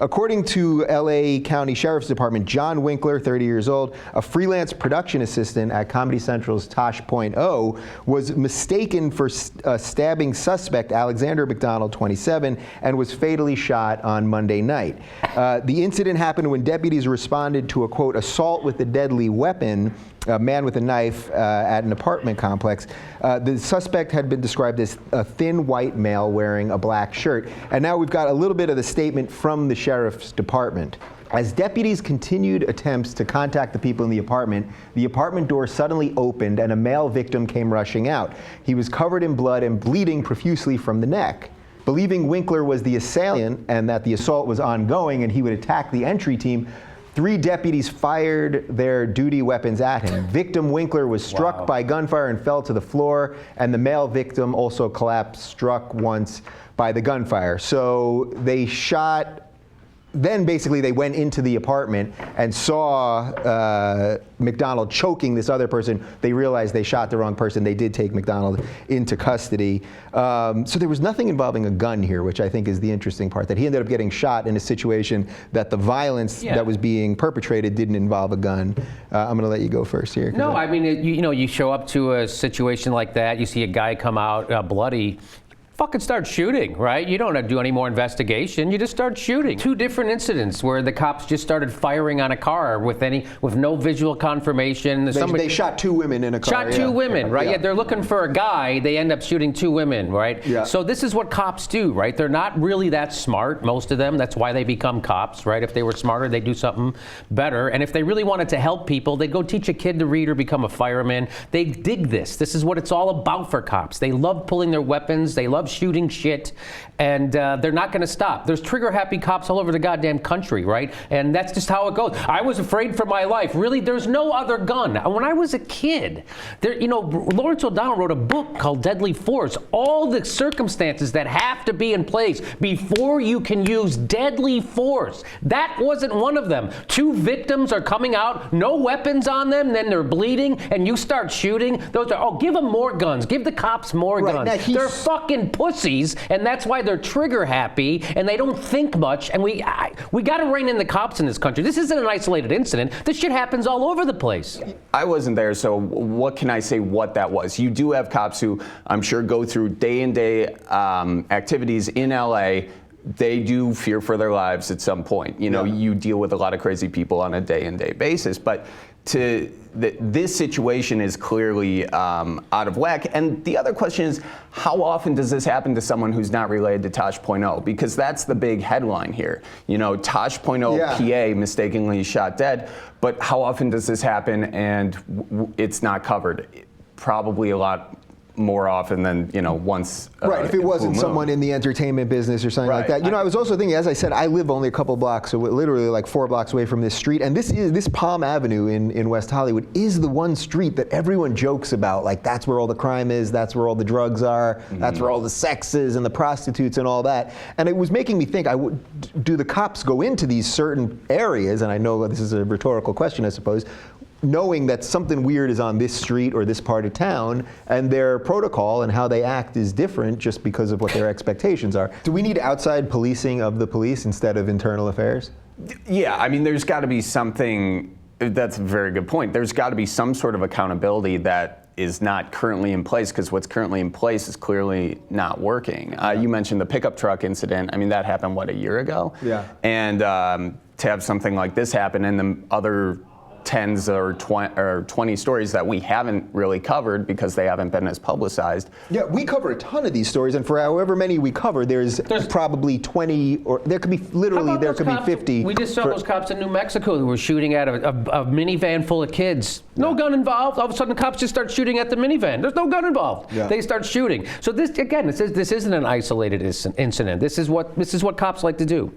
According to LA County Sheriff's Department, John Winkler, 30 years old, a freelance production assistant at Comedy Central's Tosh was mistaken for a stabbing suspect, Alexander McDonald, 27, and was fatally shot on Monday night. The incident happened when deputies responded to a, quote, assault with a deadly weapon, a man with a knife at an apartment complex. The suspect had been described as a thin white male wearing a black shirt. And now we've got a little bit of the statement from the sheriff's department. As deputies continued attempts to contact the people in the apartment door suddenly opened and a male victim came rushing out. He was covered in blood and bleeding profusely from the neck. Believing Winkler was the assailant and that the assault was ongoing and he would attack the entry team, 3 deputies fired their duty weapons at him. Victim Winkler was struck by gunfire and fell to the floor, and the male victim also collapsed, struck once by the gunfire. So they shot. Then basically they went into the apartment and saw McDonald choking this other person. They realized they shot the wrong person. They did take McDonald into custody. So there was nothing involving a gun here, which I think is the interesting part, that he ended up getting shot in a situation that the violence that was being perpetrated didn't involve a gun. I'm going to let you go first here. No, I mean, you show up to a situation like that, you see a guy come out bloody, fucking start shooting, right? You don't have to do any more investigation. You just start shooting. 2 different incidents where the cops just started firing on a car with no visual confirmation. They shot 2 women in a car. Shot 2 women, right? Yeah, they're looking for a guy. They end up shooting 2 women, right? Yeah. So this is what cops do, right? They're not really that smart, most of them. That's why they become cops, right? If they were smarter, they'd do something better. And if they really wanted to help people, they'd go teach a kid to read or become a fireman. They dig this. This is what it's all about for cops. They love pulling their weapons. They love shooting shit, and they're not going to stop. There's trigger-happy cops all over the goddamn country, right? And that's just how it goes. I was afraid for my life. Really, there's no other gun. When I was a kid, Lawrence O'Donnell wrote a book called Deadly Force. All the circumstances that have to be in place before you can use deadly force. That wasn't one of them. 2 victims are coming out, no weapons on them, then they're bleeding, and you start shooting. Those are, give them more guns. Give the cops more guns. They're fucking pussies. And that's why they're trigger happy and they don't think much. And we got to rein in the cops in this country. This isn't an isolated incident. This shit happens all over the place. I wasn't there, so what can I say what that was? You do have cops who I'm sure go through day-in-day activities in LA. They do fear for their lives at some point. You deal with a lot of crazy people on a day-in-day basis, but this situation is clearly out of whack. And the other question is, how often does this happen to someone who's not related to Tosh.0? Because that's the big headline here. Tosh.0 PA mistakenly shot dead, but how often does this happen and it's not covered? Probably a lot more often than once. Right, if it wasn't someone in the entertainment business or something like that. I was also thinking, as I said, I live only a couple blocks, so literally like 4 blocks away from this street, and this Palm Avenue in West Hollywood is the one street that everyone jokes about, like that's where all the crime is, that's where all the drugs are, that's where all the sex is and the prostitutes and all that. And it was making me think, do the cops go into these certain areas, and I know this is a rhetorical question, I suppose, knowing that something weird is on this street or this part of town, and their protocol and how they act is different just because of what their expectations are. Do we need outside policing of the police instead of internal affairs? Yeah, I mean, there's got to be something. That's a very good point. There's got to be some sort of accountability that is not currently in place, because what's currently in place is clearly not working. You mentioned the pickup truck incident. I mean, that happened, a year ago? Yeah. And to have something like this happen and the other tens or 20 stories that we haven't really covered because they haven't been as publicized. Yeah, we cover a ton of these stories, and for however many we cover, there's probably 20, or there could be literally there could be 50. We just saw those cops in New Mexico who were shooting at a minivan full of kids. No gun involved. All of a sudden, the cops just start shooting at the minivan. There's no gun involved. Yeah. They start shooting. So this, again, this isn't an isolated incident. This is what cops like to do.